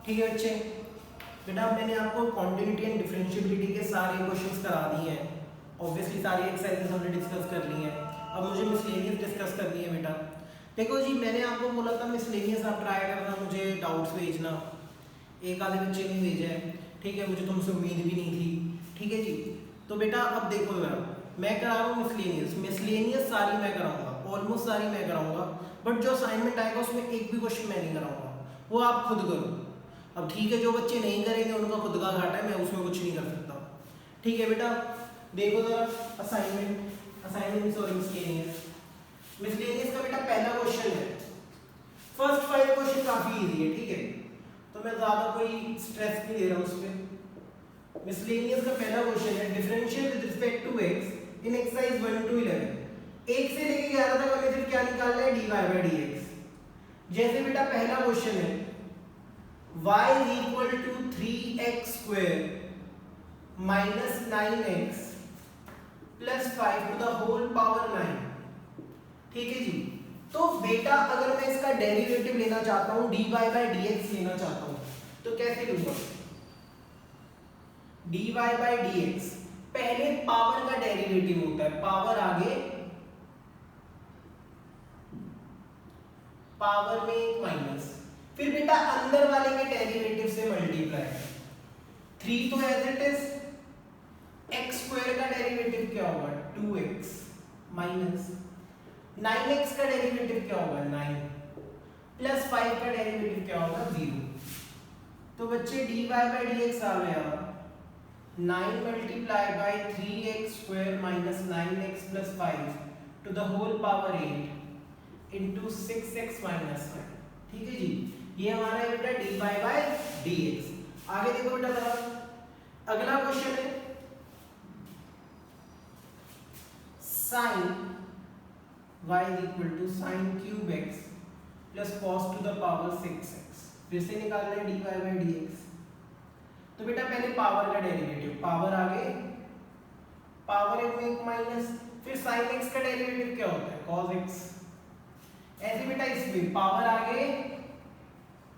ठीक है बच्चे, बेटा मैंने आपको कॉन्टिन्यूटी एंड डिफरेंशिएबिलिटी के सारे क्वेश्चंस करा दिए हैं। ऑब्वियसली सारी एक्सरसाइजेस हमने डिस्कस कर ली हैं। अब मुझे मिसलेनियस डिस्कस करनी है बेटा। देखो जी, मैंने आपको बोला था मिसलेनियस आप ट्राई करना, मुझे डाउट्स भेजना। एक आधे बच्चे ने भेजा है, ठीक है, मुझे तुमसे उम्मीद भी नहीं थी। ठीक है जी, तो बेटा अब देखो जरा, मैं करा रहा हूँ मिसलेनियस। मिसलेनियस सारी मैं कराऊंगा, ऑलमोस्ट सारी मैं कराऊंगा, बट जो असाइनमेंट आएगा उसमें एक भी क्वेश्चन मैं नहीं कराऊंगा, वो आप खुद करो। अब ठीक है, जो बच्चे नहीं करेंगे उनका खुद का घाटा है, मैं उसमें कुछ नहीं कर सकता। ठीक है बेटा, देखो जरा असाइनमेंट सॉरी मिसलेनियस का बेटा पहला क्वेश्चन है। फर्स्ट 5 क्वेश्चन काफी इजी है, ठीक है, तो मैं ज्यादा कोई स्ट्रेस नहीं दे रहा उस पर। मिसलेनियस का पहला क्वेश्चन है, differential with respect to x in exercise 1 to 11। 1 से लेके 11 तक हमें सिर्फ क्या निकालना है, dy/dx। जैसे बेटा पहला क्वेश्चन है, y is equal to 3x square minus 9x plus 5 to the whole power 9। ठीक है जी, तो बेटा अगर मैं इसका डेरिवेटिव लेना चाहता हूं, dy/dx लेना चाहता हूं, तो कैसे लूंगा? dy/dx पहले पावर का डेरिवेटिव होता है, पावर आगे पावर में एक माइनस, फिर बेटा अंदर वाले के डेरिवेटिव से मल्टीप्लाई। 3 तो as it is, x square का डेरिवेटिव क्या होगा, 2x माइनस 9x का डेरिवेटिव क्या होगा, 9 प्लस 5 का डेरिवेटिव क्या होगा, 0। तो बच्चे dy/dx आ गया 9 multiply by 3x square minus 9x plus 5 to the whole power 8 into 6x minus 5। ठीक है जी, ये हमारा है बेटा dy/dx। आगे देखो बेटा जरा, अगला क्वेश्चन है sin y is equal to sin cube x plus cos to the power 6x। फिर से निकालना है dy/dx। तो बेटा पहले पावर का डेरिवेटिव, पावर आगे पावर में एक माइनस, फिर sin x का डेरिवेटिव क्या होता है, cos x। ऐसे बेटा इसमें पावर आगे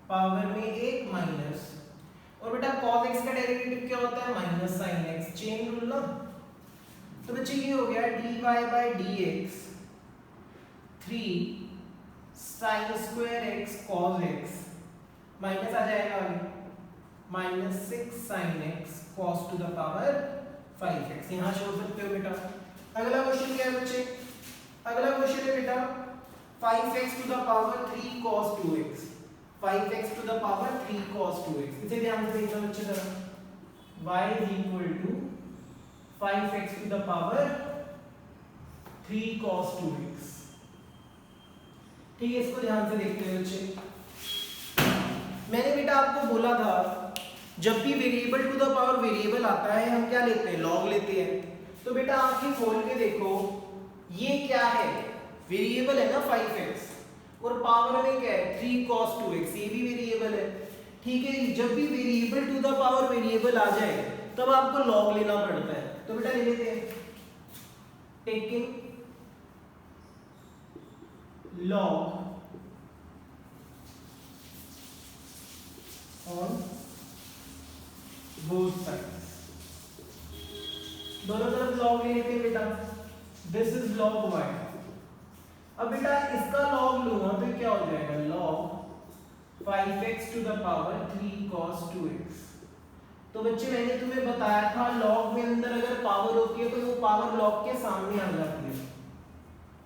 पावर में एक माइनस, और बेटा cos x का डेरिवेटिव क्या होता है, minus sin x। Chain rule ना, तो बच्चे ये हो गया dy/dx 3 sin square x cos x minus आ जाएगा minus 6 sin x cos to the power 5x। यहां छोड़ सकते हो बेटा। अगला क्वेश्चन क्या है बच्चे, अगला क्वेश्चन है बेटा 5x to the power 3 cos 2x। 5x to the power 3 cos 2x, इसे ध्यान से देखना बच्चे जरा। y is equal to 5x to the power 3 cos 2x। ठीक है, इसको ध्यान से देखते हैं बच्चे। मैंने बेटा आपको बोला था, जब भी variable to the power variable आता है हम क्या लेते हैं, लॉग लेते हैं। तो बेटा आंखें खोल के देखो, ये क्या है, वेरिएबल है ना 5x, और पावर में क्या है 3 cos 2x, ये भी वेरिएबल है। ठीक है, जब भी variable to the power variable आ जाए तब आपको लॉग लेना पड़ता है। तो बेटा ले लेते हैं, taking log on both sides। दोनों तरफ log ले लेते हैं बेटा। This is log y। अब बेटा इसका log लूंगा तो क्या हो जाएगा, log 5x to the power 3 cos 2x। तो बच्चे मैंने तुम्हें बताया था log में अंदर अगर पावर होती है तो वो पावर log के सामने आ जाती है।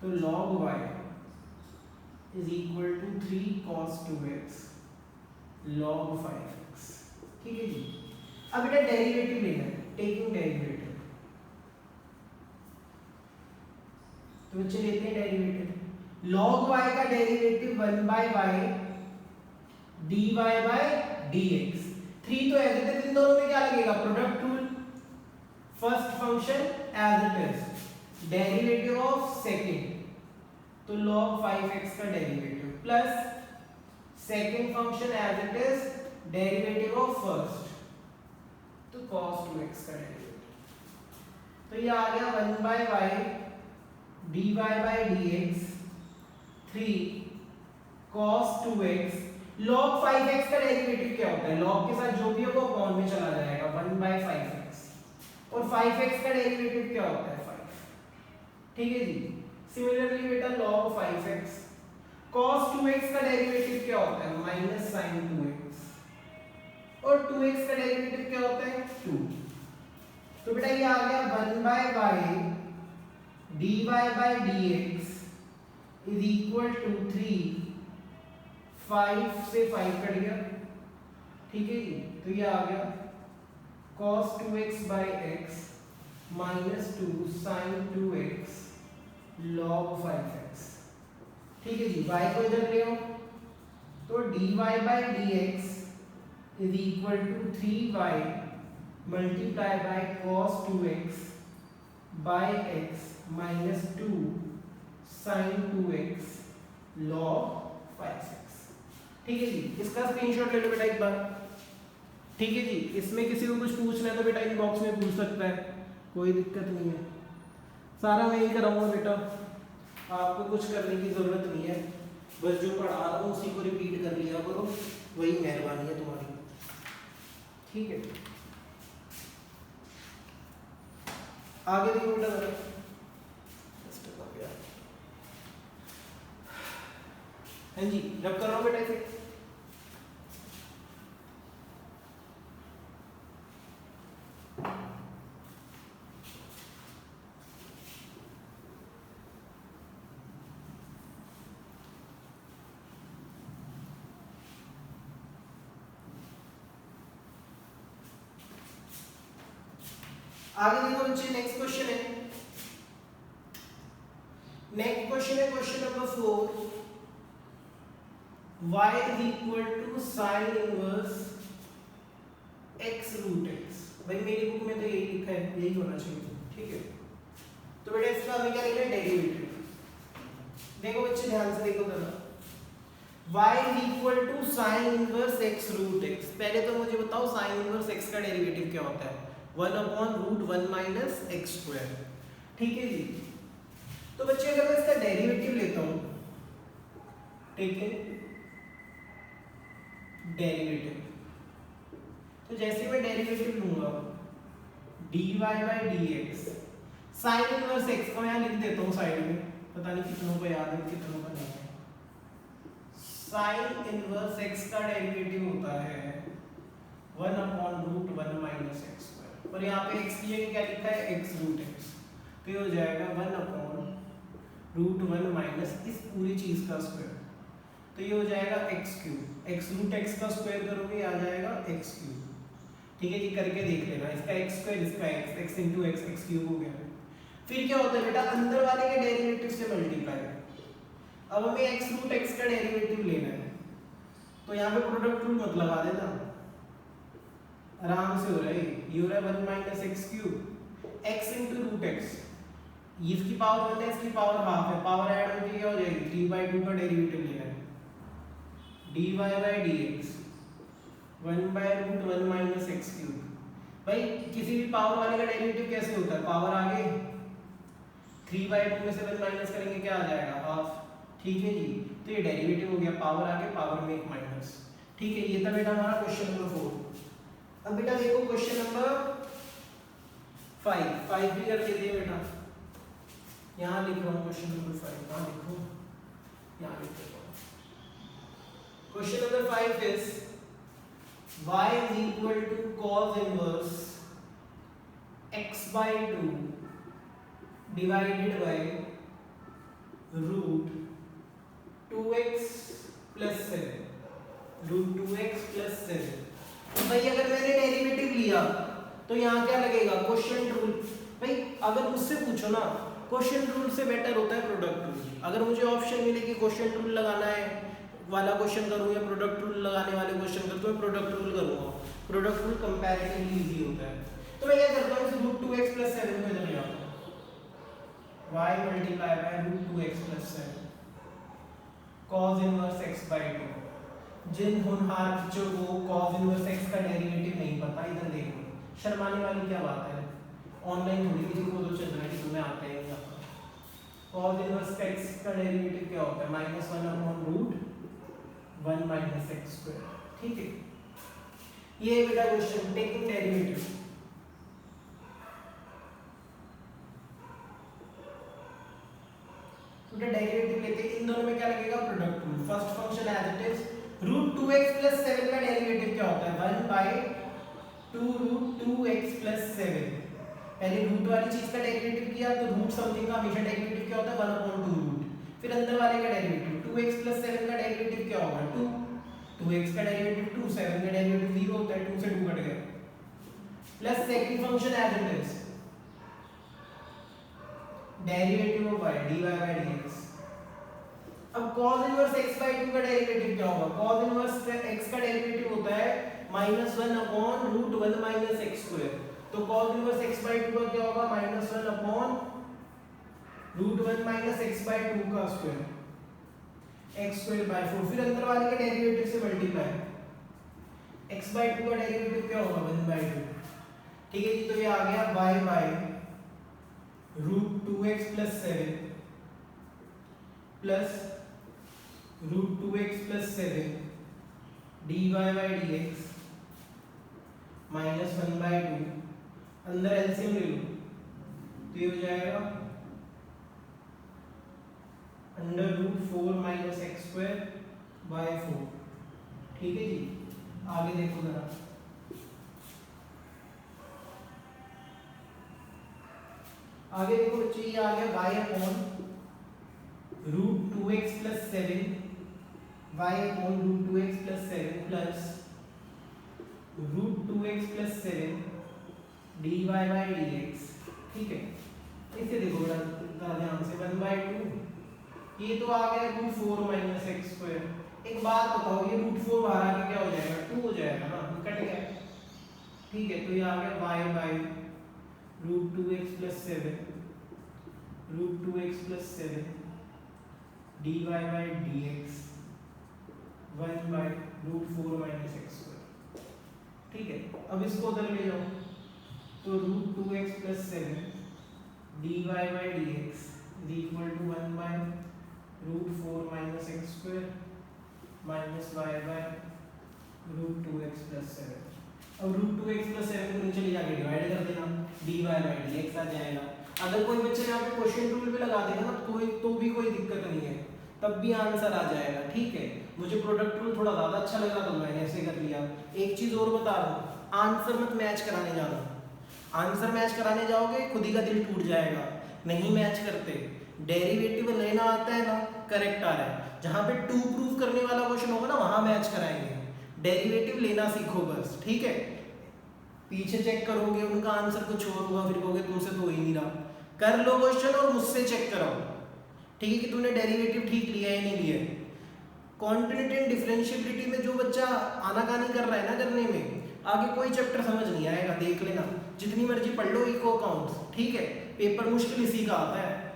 तो log y is equal to 3 cos 2x log 5x। ठीक है जी, अब बेटा डेरिवेटिव लेना है, टेकिंग डेरिवेटिव। तो बच्चे लेते हैं डेरिवेटिव। log y का डेरिवेटिव 1/y dy/dx। 3 तो एज इट इज, इन दोनों में क्या लगेगा, product rule. First function as it is, derivative of second, तो log 5x का डेरिवेटिव plus second function as it is, derivative of first, तो cos 2x का डेरिवेटिव। तो ये आ गया 1/y dy/dx 3 cos 2x log 5x का डेरिवेटिव क्या होता है? log के साथ जो भी है वो अपॉन में चला जाएगा 1/5x, और 5x का डेरिवेटिव क्या होता है? 5। ठीक है जी। सिमिलरली बेटा log 5x, cos 2x का डेरिवेटिव क्या होता है? माइनस sin 2x, और 2x का डेरिवेटिव क्या होता है? 2। तो बेटा ये आ गया 1/y dy by dx is equal to 3, 5 से 5 कट गया, ठीक है जी। तो ये आ गया cos 2x by x minus 2 sin 2x log 5x, ठीक है जी। y को इधर ले आओ, तो dy by dx is equal to 3y multiply by cos 2x by x minus 2 sin 2x log 5x, ठीक है जी। इसका स्क्रीनशॉट ले लो बेटा एक बार, ठीक है जी। इसमें किसी को कुछ पूछना है तो बेटा इनबॉक्स में पूछ सकता है, कोई दिक्कत नहीं है। सारा मैं ही कराऊंगा बेटा, आपको कुछ करने की जरूरत नहीं है, बस जो पढ़ा रहा हूँ उसी को रिपीट कर लिया करो, वही मेहरबानी है तुम्हारी, ठीक है। आगे देखो बेटा जरा, हाँ जी रब कर रहा हूँ बेटा इसे। आगे देखो बच्चे, नेक्स्ट क्वेश्चन है, नेक्स्ट क्वेश्चन है question number 4, y is equal to sin inverse x root x। भाई मेरी बुक में तो यही लिखा है, यही होना चाहिए, ठीक है। तो बेटा इसका हमें क्या लिखना है? डेरिवेटिव। देखो बच्चे ध्यान से देखो जरा, y is equal to sin inverse x root x। पहले तो मुझे बताओ sin inverse x का डेरिवेटिव क्या होता है? 1/√1 minus x square, ठीक है जी। तो बच्चे अगर मैं इसका डेरिवेटिव लेता हूं, ठीक है, डेरिवेटिव, तो जैसे मैं डेरिवेटिव लूंगा dy by dx sin inverse x को यहां लिख देता हूं साइड में, पता नहीं कितनों को याद है कितनों को नहीं है। sin इनवर्स x का डेरिवेटिव होता है 1/√1 minus x square, और यहाँ पे x की जगह क्या लिखा है? x root x, तो ये हो जाएगा 1/√1 माइनस इस पूरी चीज का स्क्वायर, तो ये हो जाएगा x cube. x root x का स्क्वायर करोगे आ जाएगा x क्यूब, ठीक है जी। करके देख लेना, इसका x स्क्वायर इसका x, x into x, x cube हो गया। फिर क्या होता है बेटा? अंदर वाले के डेरिवेटिव से मल्टीप्लाई। अब हमें x रूट x का डेरिवेटिव लेना है, तो यहाँ पे प्रोडक्ट रूल मत लगा देना, आराम से हो रहा है। ये हो रहा है 1 minus x cube, x into root x, इसकी पावर 1 है, इसकी पावर हाफ है, पावर ऐड होकर क्या हो जाएगी? 3/2 का डेरिवेटिव लेना है, dy by dx 1/√1 minus x cube. भाई किसी भी पावर वाले का डेरिवेटिव कैसे होता है? पावर आगे 3/2 में से 1 माइनस करेंगे क्या आ जाएगा? हाफ, ठीक है जी। तो ये डेरिवेटिव हो गया, पावर आगे पावर में एक माइनस, ठीक है। ये था बेटा हमारा क्वेश्चन नंबर 4। अब बेटा देखो क्वेश्चन नंबर 5 भी कर देते हैं बेटा, यहाँ लिख रहा हूँ क्वेश्चन नंबर 5, यहाँ लिखो, यहाँ लिख देता हूँ। Question number 5 is y is equal to cos inverse x by 2 divided by root 2x plus 7, root 2x plus 7। भाई अगर मैंने डेरिवेटिव लिया तो यहाँ क्या लगेगा? Question rule. भाई अगर मुझसे पूछो ना, क्वेश्चन रूल से बेटर होता है प्रोडक्ट रूल। अगर मुझे ऑप्शन मिले कि क्वेश्चन रूल लगाना है वाला क्वेश्चन करूँ या प्रोडक्ट रूल लगाने वाले क्वेश्चन करूँ, तो मैं प्रोडक्ट रूल करूँगा। प्रोडक्ट रूल कंपैरेटिवली इजी होता है। तो मैं क्या करता हूँ, इस रूट 2x प्लस 7 को इधर ले आता हूँ, y multiply by root 2x plus 7 cos inverse x by 2। जिन होनहार बच्चों को cos इनवर्स x का डेरिवेटिव नहीं पता, इधर देखो, शर्माने वाली क्या बात है, ऑनलाइन थोड़ी किसी को तो चल रहा है कि तुम्हें आता है नहीं आता। cos इनवर्स x का डेरिवेटिव क्या होता है? -1/√1 1 माइनस एक्स स्क्वायर। ठीक है, ये बेटा क्वेश्चन टेकिंग डेरिवेटिव। तो डेरिवेटिव लेते हैं, इन दोनों में क्या लगेगा, product rule. First function as it is √2x + 7 का डेरिवेटिव क्या होता है, 1/2√2x + 7। पहले रूट वाली चीज का डेरिवेटिव किया तो रूट समथिंग का हमेशा डेरिवेटिव क्या होता है, 1/2 रूट। फिर अंदर वाले का डेरिवेटिव 2x + 7 का डेरिवेटिव क्या होगा, 2। 2x का डेरिवेटिव 2, 7 का डेरिवेटिव 0 होता है, 2 से 2 कट गया। Plus second function as it is derivative of y dy/dx। अब cos इनवर्स x/2 का डेरिवेटिव क्या होगा, cos इनवर्स x का डेरिवेटिव होता है -1/√1 - x²। तो cos इनवर्स x/2 का क्या होगा, -1/√1 - x/2 का स्क्वायर, x²/4। फिर अंदर वाले के डेरिवेटिव से मल्टीप्लाई, x/2 का डेरिवेटिव क्या होगा, 1/2। ठीक है जी, तो ये आ गया y/√2x + 7 प्लस √2x + 7 dy/dx -1/2। अंदर एलसीएम ले लो तो ये हो जाएगा √4 - x²/4। ठीक है जी, आगे देखो जरा, आगे देखो बच्चे, ये आ गया y/√2x + 7 y/√2x + 7 plus √2x + 7 dy/dx। ठीक है, इसे देखो बेटा ध्यान से, 1/2, ये तो आ गया √4 - x²। एक बात बताओ, ये √4 बाहर आके क्या हो जाएगा, 2 हो जाएगा ना, कट गया। ठीक है, तो ये आ गया y/√2x + 7 √2x + 7 dy/dx 1/√4 - x²। ठीक है, अब इसको उधर ले जाओ तो √2x + 7 dy/dx = 1/√4 - x² - y/√2x + 7। अब √2x + 7 को नीचे ले जाके डिवाइड कर देना, dy/dx आ जाएगा। अगर कोई बच्चा यहाँ पे क्वेश्चन रूल भी लगा देगा ना तो भी कोई दिक्कत नहीं है, तब भी आंसर आ जाएगा। ठीक है, मुझे प्रोडक्ट रूल थोड़ा ज़्यादा अच्छा लगा तो मैंने ऐसे कर लिया। एक चीज़ और बता रहा हूँ, आंसर मत मैच कराने जाना। आंसर मैच कराने जाओगे खुद ही का दिल टूट जाएगा। नहीं मैच करते, डेरिवेटिव लेना आता है ना, करेक्ट आ रहा है, जहाँ पे टू प्रूव करने वाला क्वेश्चन होगा ना वहाँ मैच कराएंगे। डेरिवेटिव लेना सीखो बस, ठीक है। पीछे चेक करोगे उनका आंसर कुछ और होगा, फिर कहोगे तुमसे तो हो ही नहीं रहा। कर लो क्वेश्चन और मुझसे चेक कराओ, ठीक है, कि तूने डेरिवेटिव ठीक लिया है नहीं लिया है। कॉन्टिन्यूटी एंड डिफरेंशियबिलिटी में जो बच्चा आनाकानी कर रहा है ना करने में, आगे कोई चैप्टर समझ नहीं आएगा, देख लेना। जितनी मर्जी पढ़ लो इको अकाउंट्स, ठीक है, पेपर मुश्किल इसी का आता है।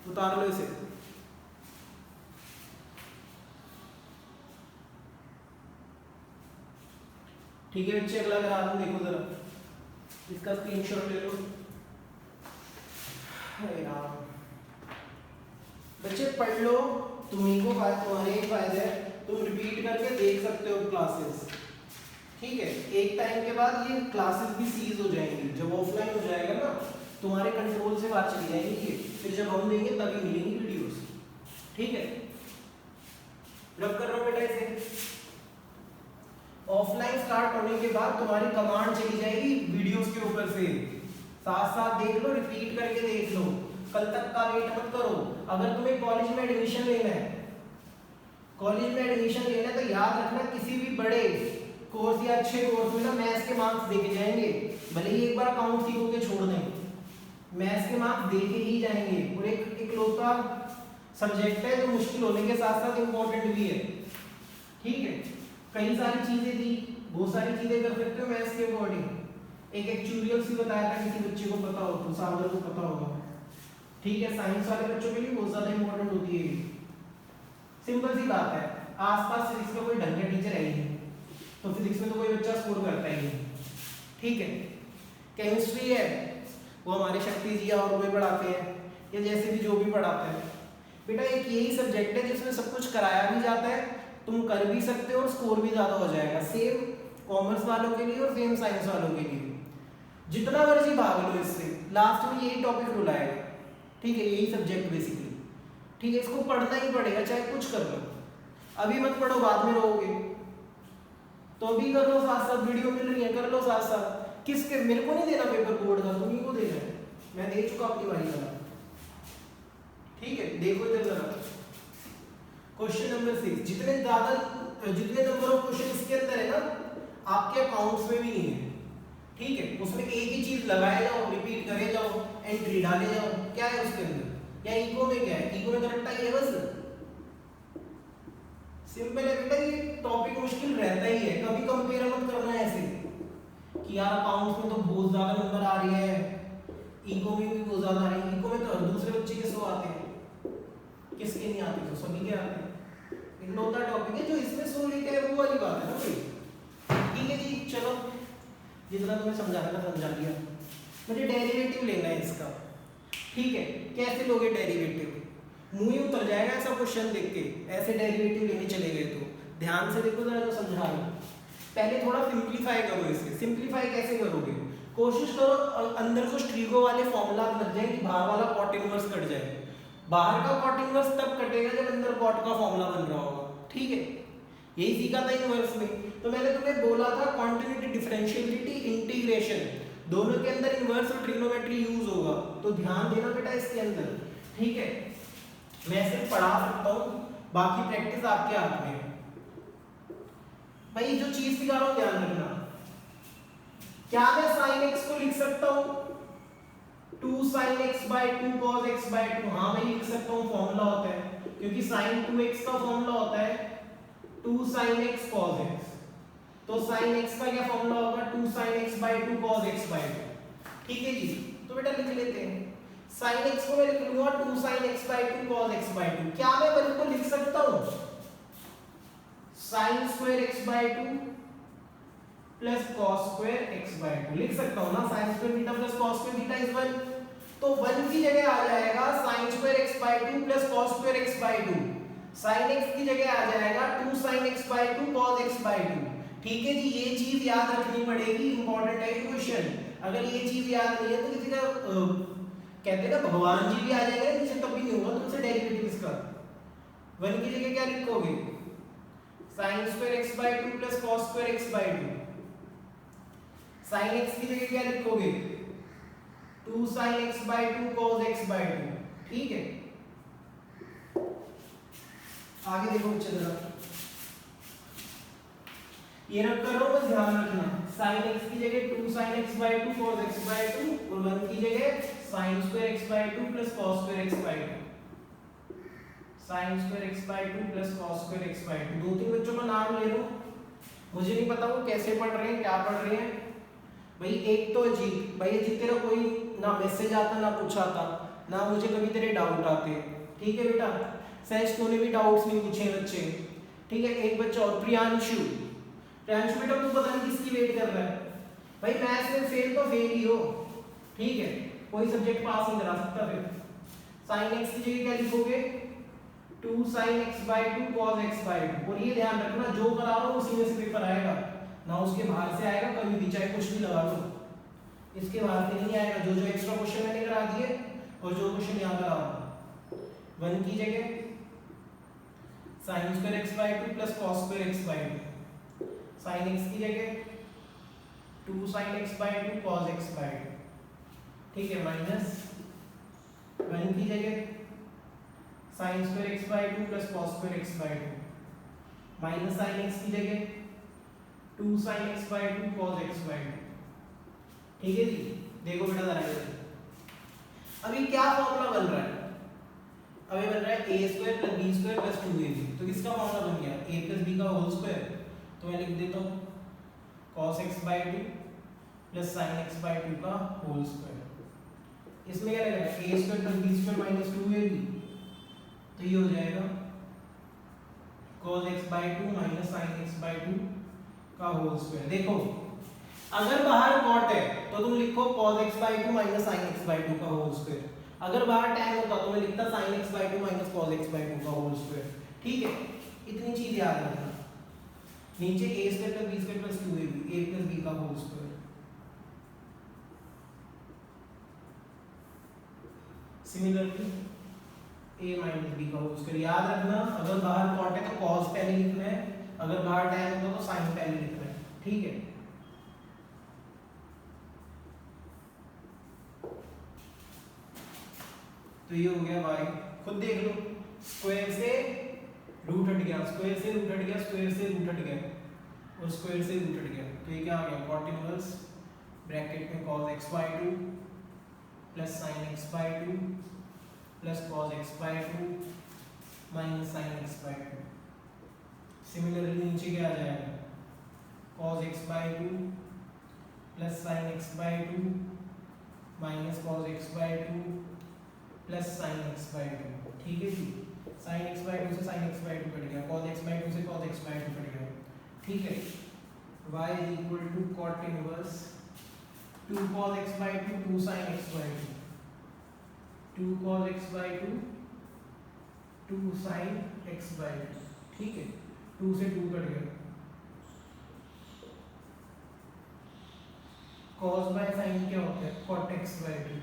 उतार लो इसे। ठीक है बच्चे, अगला करा दूं, देखो जरा, इसका स्क्रीनशॉट ले लो। बच्चे पढ़ लो, तुम्ही को तुम्हारे एक फायदा है, तुम रिपीट करके देख सकते हो क्लासेस। ठीक है, एक टाइम के बाद ये क्लासेस भी सीज हो जाएंगी। जब ऑफलाइन हो जाएगा ना तुम्हारे कंट्रोल से बात चली जाएगी ये, फिर जब हम देंगे तभी मिलेंगी वीडियोस। ठीक है, रब कर रहा हूं बेटा इसे। ऑफलाइन स्टार्ट होने के बाद तुम्हारी कमांड चली जाएगी वीडियोस के ऊपर से, साथ साथ देख लो, रिपीट करके देख लो, कल तक का वेट मत करो। अगर तुम्हें कॉलेज में एडमिशन लेना है, कॉलेज में एडमिशन लेना है तो याद रखना किसी भी बड़े कोर्स या अच्छे कोर्स में ना मैथ्स के मार्क्स देके जाएंगे। भले ही एक बार अकाउंट सीखोगे छोड़ दें, मैथ्स के मार्क्स देके ही जाएंगे। और एक इकलौता सब्जेक्ट है जो मुश्किल होने के साथ साथ इम्पोर्टेंट भी है। ठीक है, कई सारी चीजें थी, बहुत सारी चीजें कर सकते हो मैथ्स के अकॉर्डिंग। एक एक्चुरियल सी बताया था, किसी बच्चे को पता हो तो सागर को पता होगा। ठीक है, साइंस वाले बच्चों के लिए बहुत ज्यादा इंपॉर्टेंट होती है। सिंपल सी बात है, आसपास फिजिक्स का कोई ढंग का टीचर है ही नहीं, तो फिजिक्स में तो कोई बच्चा स्कोर करता ही नहीं। ठीक है, केमिस्ट्री है वो हमारे शक्ति जी और कोई पढ़ाते हैं, या जैसे भी जो भी पढ़ाते हैं। बेटा एक यही सब्जेक्ट है जिसमें सब कुछ कराया भी जाता है, तुम कर भी सकते हो और स्कोर भी ज़्यादा हो जाएगा, सेम कॉमर्स वालों के लिए और सेम साइंस वालों के लिए। जितना मर्जी भाग लो इससे, लास्ट में यही टॉपिक रुलाएगा, ठीक है, यही सब्जेक्ट बेसिकली, ठीक है। इसको पढ़ना ही पड़ेगा चाहे कुछ कर लो, अभी मत पढ़ो बाद में रहोगे, तो अभी कर लो, साथ साथ वीडियो मिल रही है कर लो साथ साथ। किसके, मेरे को नहीं देना पेपर बोर्ड का, तुम्ही को देना है, मैं दे चुका अपनी बारी वाला, ठीक है। देखो इधर जरा क्वेश्चन नंबर 6, जितने नंबर ऑफ क्वेश्चन इसके अंदर है ना, आपके अकाउंट्स में भी नहीं है, ठीक है। उसमें एक ही चीज लगाए जाओ, रिपीट करे जाओ, एंट्री डाले जाओ, क्या है उसके अंदर, या इको में क्या है, इको में तो रट्टा ही है बस, सिंपल है बेटा। ये टॉपिक मुश्किल रहता ही है, कभी कंपेयर मत करना है ऐसे कि यार अकाउंट्स में तो बहुत ज्यादा नंबर आ रही है, इको में भी बहुत ज्यादा आ रही है। इको में तो दूसरे बच्चे के 100 आते हैं, किसके नहीं आते, तो सभी के आते हैं। इकलौता टॉपिक है जो इसमें 100 लेके है, वो वाली बात है ना भाई, ठीक है जी। चलो जितना तुम्हें समझाना था समझा दिया। मुझे डेरिवेटिव लेना है इसका, ठीक है। कैसे लोगे डेरिवेटिव, मुंह ही उतर जाएगा ऐसा क्वेश्चन देख के, ऐसे डेरिवेटिव लेने चले गए तो। ध्यान से देखो जरा जो समझा रहा हूं, पहले थोड़ा सिंप्लीफाई करो इसे। सिंप्लीफाई कैसे करोगे, कोशिश करो अंदर कुछ ट्रिगो वाले फॉर्मूला लग जाए कि बाहर वाला कॉट इनवर्स कट जाए। बाहर का कॉट इनवर्स तब कटेगा जब अंदर कॉट का फॉर्मूला बन रहा होगा, ठीक है। यही सीखा था इनवर्स में, तो मैंने तुम्हें बोला था कॉन्टिन्यूटी, डिफरेंशियबिलिटी, इंटीग्रेशन, दोनों के अंदर इनवर्स और ट्रिग्नोमेट्री यूज होगा, तो ध्यान देना बेटा इसके अंदर, ठीक है। मैं सिर्फ पढ़ा सकता हूँ, बाकी प्रैक्टिस आपके हाथ में है भाई। जो चीज सिखा रहा हूँ ध्यान रखना, क्या मैं sin x को लिख सकता हूँ 2 sin x by 2 cos x by 2, हाँ मैं लिख सकता हूँ, फॉर्मूला होता है, क्योंकि sin 2x का फॉर्मूला होता है 2 sin x cos x, तो sin x का क्या फॉर्मूला होगा 2 sin x by 2 cos x by 2, ठीक है जी। तो बेटा लिख लेते हैं, sin x को मैं लिख लूंगा 2 sin x by 2 cos x by 2। क्या मैं बल को लिख सकता हूँ sin square x by 2 plus cos square x by 2, लिख सकता हूँ ना, sin square theta plus cos square theta is 1, तो 1 की जगह आ जाएगा sin square x by 2 plus cos square x by 2, sin x की जगह आ जाएगा 2 sin x by 2 cos x by 2, ठीक है जी। ये चीज याद रखनी पड़ेगी, इंपॉर्टेंट है क्वेश्चन। अगर ये चीज याद नहीं है तो किसी का कहते हैं ना भगवान जी भी आ जाएंगे नीचे, तब भी नहीं होगा तुमसे डेरिवेटिव इसका। 1 की जगह क्या लिखोगे sin square x by 2 plus cos square x by 2, sin x की जगह क्या लिखोगे 2 sin x by 2 cos x by 2, ठीक है। आगे देखो बच्चे जरा, ये रख करो बस ध्यान रखना, sin x की जगह 2 sin x by 2 cos x by 2 और 1 की जगह sin square x by 2 plus cos square x by 2, sin square x by 2 plus cos square x by 2। दो तीन बच्चों का नाम ले लो, मुझे नहीं पता वो कैसे पढ़ रहे हैं, क्या पढ़ रहे हैं भाई। एक तो अजीत भाई, अजीत तेरा कोई ना मैसेज आता ना कुछ आता, ना मुझे कभी तेरे डाउट आते, ठीक है बेटा। सहज तूने भी डाउट्स नहीं पूछे बच्चे, ठीक है। एक बच्चा और प्रियांशु, प्रियांशु बेटा तू पता नहीं किसकी वेट कर रहा है भाई, मैथ्स में फेल तो फेल ही हो, ठीक है, कोई सब्जेक्ट पास नहीं करा सकता फिर। sin x की जगह क्या लिखोगे 2 sin x by 2 cos x by 2, और ये ध्यान रखना जो करा रहा हूं उसी में से पेपर आएगा ना, उसके बाहर से आएगा कभी भी, चाहे कुछ भी लगा लो, इसके बाहर से नहीं आएगा। जो जो एक्स्ट्रा क्वेश्चन मैंने करा दिए और जो क्वेश्चन यहां करा रहा हूं, 1 की जगह sin square x by 2 plus cos square x by 2, sin x की जगह 2 sin x by 2 cos x by 2, ठीक है, माइनस 1 की जगह sin square x by 2 plus cos square x by 2, minus sin x की जगह 2 sin x by 2 cos x by 2, ठीक है जी। देखो बेटा जरा अभी क्या फॉर्मूला बन रहा है, अभी बन रहा है a square plus b square plus 2ab, तो किसका फॉर्मूला बन गया a प्लस b का होल स्क्वायर, तो मैं लिख देता हूँ cos x by 2 plus sin x by 2 का होल स्क्वायर। इसमें क्या लगेगा a square plus b square minus 2ab, तो ये हो जाएगा cos x by 2 minus sin x by 2 का होल स्क्वायर। देखो अगर बाहर cot है तो तुम लिखो cos x by 2 minus sin x by 2 का होल स्क्वायर, अगर बाहर tan होता तो मैं लिखता sin x by 2 minus cos x by 2 का होल स्क्वायर, ठीक है। इतनी चीज याद रखना, नीचे A square plus B square plus 2ab a plus B का whole square. Similarly a minus B का होल स्क्वायर। याद रखना अगर बाहर कॉट है तो कॉस पहले लिखना है, अगर बाहर टैन होगा तो साइन पहले लिखना है, ठीक है। तो ये हो गया y, खुद देख लो, स्क्वायर से रूट हट गया, स्क्वायर से रूट हट गया, स्क्वायर से रूट हट गया और स्क्वायर से रूट हट गया, तो ये क्या आ गया कॉट इनवर्स ब्रैकेट में cos x/2 plus sin x/2 plus cos x/2 minus sin x/2। Similarly नीचे क्या आ जाएगा cos x/2 plus sin x/2 minus cos x/2 plus sin x/2, ठीक है जी। sin x/2 से sin x/2 कट गया, cos x/2 से cos x/2 कट गया, ठीक है। y is equal to cot inverse 2 cos x/2 2 sin x/2, 2 cos x/2 2 sin x/2, ठीक है। 2 से 2 कट गया, cos बाय sin क्या होता है cot x/2,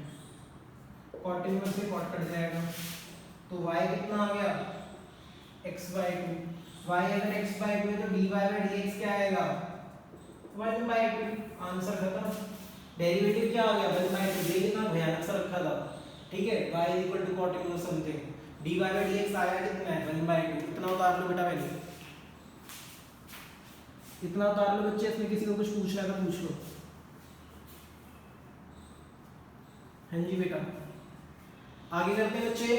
cot इनवर्स से cot कट जाएगा, तो y कितना आ गया x/2, y अगर x/2 है तो dy/dx क्या आएगा 1/2, आंसर खत्म। डेरिवेटिव क्या आ गया 1/2, ये कितना भयानक सा रखा था, ठीक है। y equal to cot inverse something, dy/dx आया कितना है 1/2, इतना उतार लो बेटा, पहले इतना उतार लो बच्चे, इसमें किसी को कुछ पूछना है तो पूछ लो। हाँ जी बेटा, आगे करते हैं बच्चे।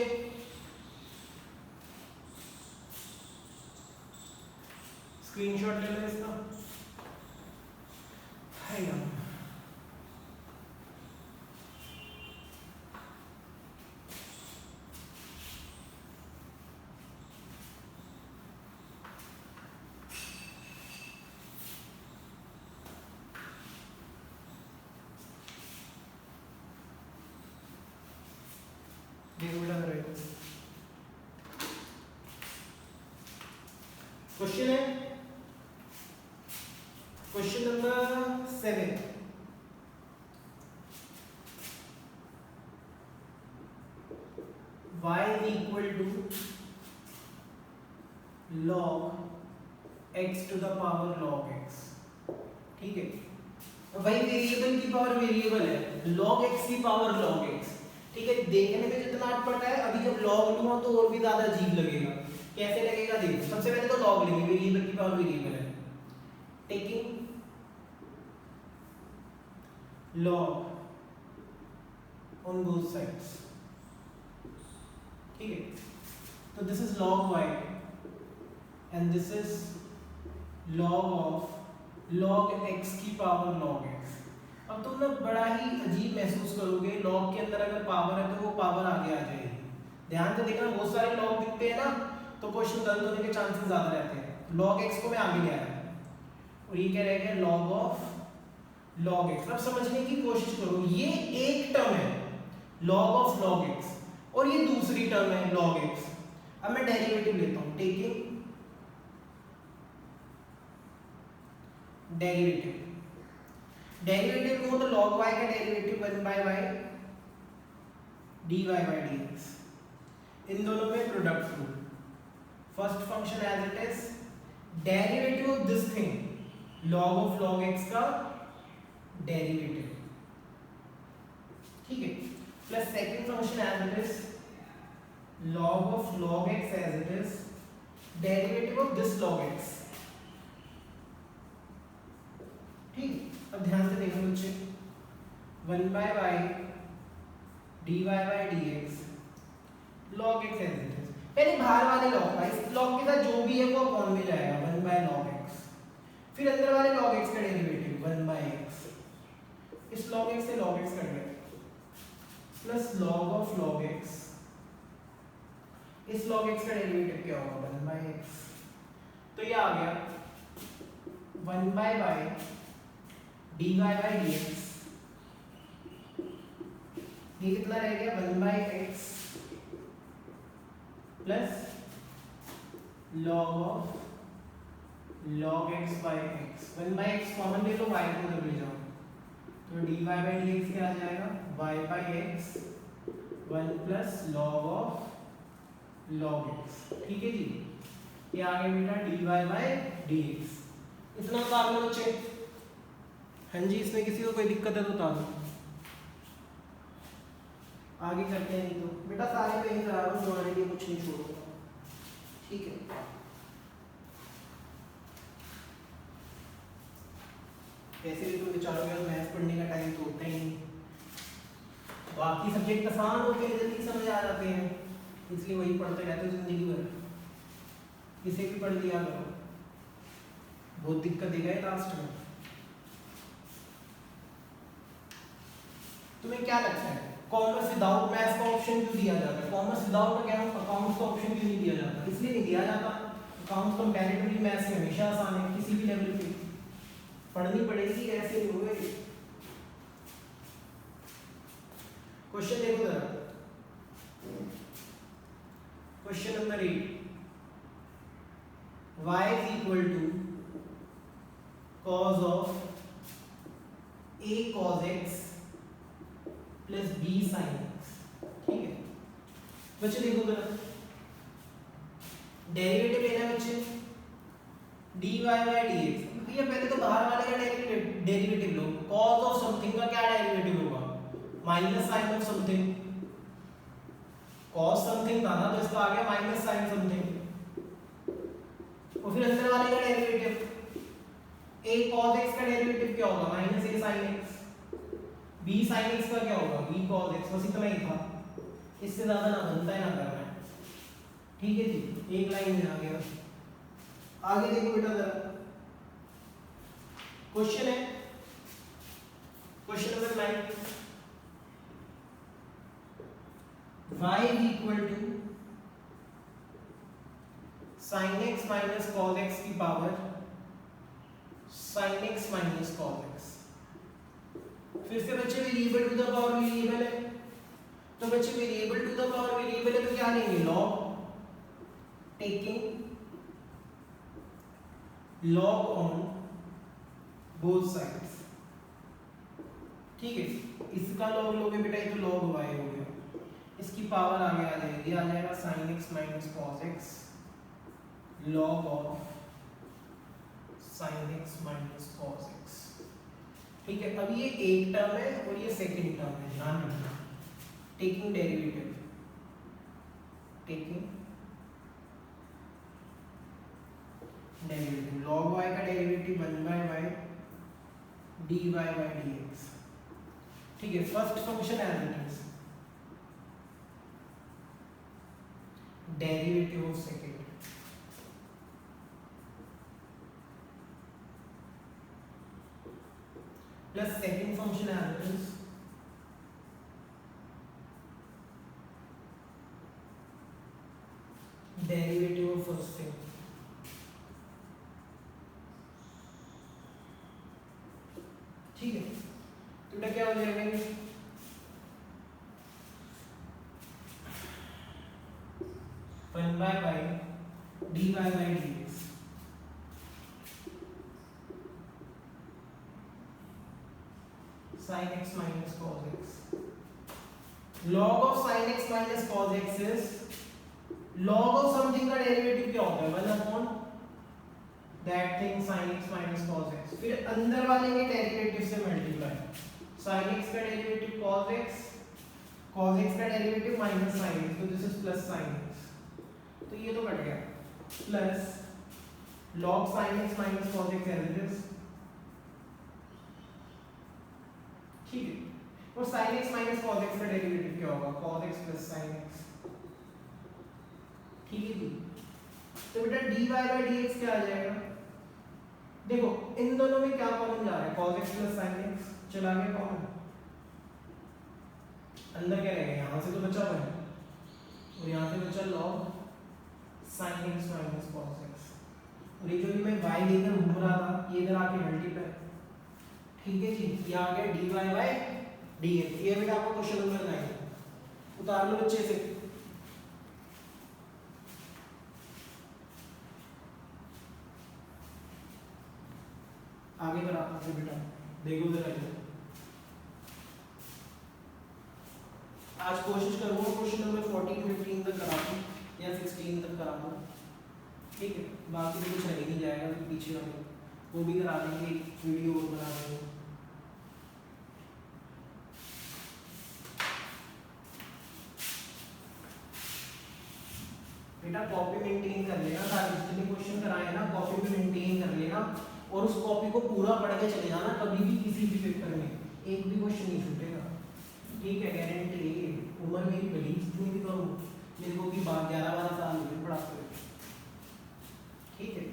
स्क्रीनशॉट ले लो इसका, है यार देखो बेटा, क्वेश्चन है question number 7, y is equal to log x to the power log x, ठीक है। तो भाई वेरिएबल की पावर वेरिएबल है, log x की पावर log x, ठीक है। देखने में जितना अट पड़ता है, अभी जब log लूंगा तो और भी ज्यादा अजीब लगेगा। कैसे लगेगा देखो, सबसे पहले तो log लेंगे, वेरिएबल की पावर वेरिएबल है, taking log on both sides, ठीक है। तो this is log y and this is log of log x की पावर log x। अब तुम ना बड़ा ही अजीब महसूस करोगे, log के अंदर अगर पावर है तो वो पावर आगे आ जाएगी। ध्यान से देखना, बहुत सारे log दिखते हैं ना तो क्वेश्चन गलत होने के चांसेस ज्यादा रहते हैं। log x को मैं आगे ले आया और ये क्या रहेगा log ऑफ log x। अब समझने की कोशिश करो, ये एक टर्म है log ऑफ log x और ये दूसरी टर्म है log x। अब मैं डेरिवेटिव लेता हूं, टेकिंग डेरिवेटिव, डेरिवेटिव को तो log y का डेरिवेटिव 1/y dy/dx, इन दोनों में product rule. First function as it is, derivative of this thing log of log x का डेरिवेटिव, ठीक है, plus second function as it is log of log x as it is derivative of this log x, ठीक। अब ध्यान से देखो बच्चे, 1/y dy/dx log x as it is, पहले बाहर वाले log का, इस log के साथ जो भी है वो अपॉन में जाएगा 1/log x, फिर अंदर वाले log x का डेरिवेटिव 1/x, इस log x से log x कट गया, plus log of log x, इस log x का डेरिवेटिव क्या होगा 1/x, तो ये आ गया 1/y dy/dx, ये कितना रह गया 1/x plus log of log x by x, 1/x common ले लो, y को उधर ले जाओ, तो dy by dx क्या आ जाएगा, y by x 1 plus log of log x। ठीक है जी, ये आ गया बेटा dy by dx। इतना उतार लो बच्चे। हाँ जी, इसमें किसी को कोई दिक्कत है तो उतार दो, आगे करते हैं। नहीं तो बेटा सारे पे ही करा रहा हूँ, तुम्हारे लिए कुछ नहीं छोड़ूंगा, ठीक है। वैसे भी तुम विचारोगे मैथ्स पढ़ने का टाइम तो होता ही नहीं, बाकी सब्जेक्ट आसान होते हैं, जल्दी समझ आ जाते हैं, इसलिए वही पढ़ते रहते हो जिंदगी भर। इसे भी पढ़ लिया करो, बहुत दिक्कत देगा ये लास्ट में। तुम्हें क्या लगता है कॉमर्स विदाउट मैथ्स का ऑप्शन क्यों दिया जाता है? कॉमर्स विदाउट अकाउंट्स का ऑप्शन क्यों नहीं दिया जाता? इसलिए नहीं दिया जाता, अकाउंट्स कंपैरेटिवली मैथ्स में हमेशा आसान है, किसी भी लेवल पे पढ़नी पड़ेगी, ऐसे नहीं होगा। क्वेश्चन देखो जरा, question number 8, y is equal to cos of a cos x plus b sin x। ठीक है बच्चे, देखो जरा डेरिवेटिव लेना बच्चे, dy by dx। भैया पहले तो बाहर वाले का डेरिवेटिव लो, cos ऑफ समथिंग का क्या डेरिवेटिव होगा, minus sine of something, cos something था ना, तो इसका आ गया माइनस साइन समथिंग। और फिर अंदर वाले का डेरिवेटिव a cos x का डेरिवेटिव क्या होगा, minus a sin x। b sin x का क्या होगा, b cos x। बस इतना ही था, इससे ज्यादा ना बनता है ना करना है। ठीक है जी, एक लाइन में आ गया। आगे देखो बेटा जरा, क्वेश्चन है question number 9, y is equal to sin x minus cos x की पावर sin x minus cos x। फिर से बच्चे variable to the power variable है, तो बच्चे variable to the power variable है तो क्या लेंगे, log, taking log on both sides. ठीक है, इसका लॉग लोगे बेटा, ये तो लॉग y हो गया, इसकी पावर आगे आ जाएगी, आ जाएगा sin x minus cos x log of sin x minus cos x। ठीक है, अब ये एक टर्म है और ये सेकंड टर्म है, ध्यान रखना। Taking derivative, taking derivative, log y का derivative 1/y dy by dx। ठीक है, first function as it is, derivative of second, plus second function as it is, derivative of first thing. ठीक है, तो बेटा क्या हो जाएगा, 1/y dy by dx sin x minus cos x। log of sin x minus cos x is log of something का derivative क्या होता है, 1/that thing sin x minus cos x। फिर अंदर वाले के डेरिवेटिव से मल्टीप्लाई, sin x का डेरिवेटिव cos x का डेरिवेटिव माइनस sin x, तो this is plus sin x, तो ये तो कट गया, plus log sin x minus cos x as it is. ठीक है, और sin x minus cos x का डेरिवेटिव क्या होगा, cos x plus sin x। ठीक है जी, तो बेटा dy by dx क्या आ जाएगा, देखो इन दोनों में क्या कॉमन जा रहा है, cos x plus sin x चला गया कॉमन, अंदर क्या रहेगा, यहाँ से तो बचा हुआ है और यहाँ से बचा log sin x minus cos x, और ये जो भी मैं y लेकर घूम रहा था ये इधर आके मल्टीप्लाई। ठीक है जी, ये आ गया dy by dx। ये बेटा आपको क्वेश्चन नंबर 9, उतार लो बच्चे से। आगे कराता हूँ बेटा, देखो जरा इधर। आज कोशिश करूँगा क्वेश्चन नंबर 14 15 तक करा दूँ या 16 तक करा दूँ, ठीक है। बाकी तो कुछ रह ही नहीं जाएगा, तो पीछे वाले वो भी करा देंगे, वीडियो और बना देंगे। बेटा कॉपी मेंटेन कर लेना, सारे जितने क्वेश्चन कराए ना कॉपी में मेंटेन कर लेना, और उस कॉपी को पूरा पढ़ के चले जाना, कभी भी किसी भी पेपर में एक भी क्वेश्चन नहीं छूटेगा, ठीक है, गारंटी है। उम्र मेरी बड़ी जितनी भी करूँ, मेरे को भी 11-12 साल हो गए पढ़ाते हुए, ठीक है।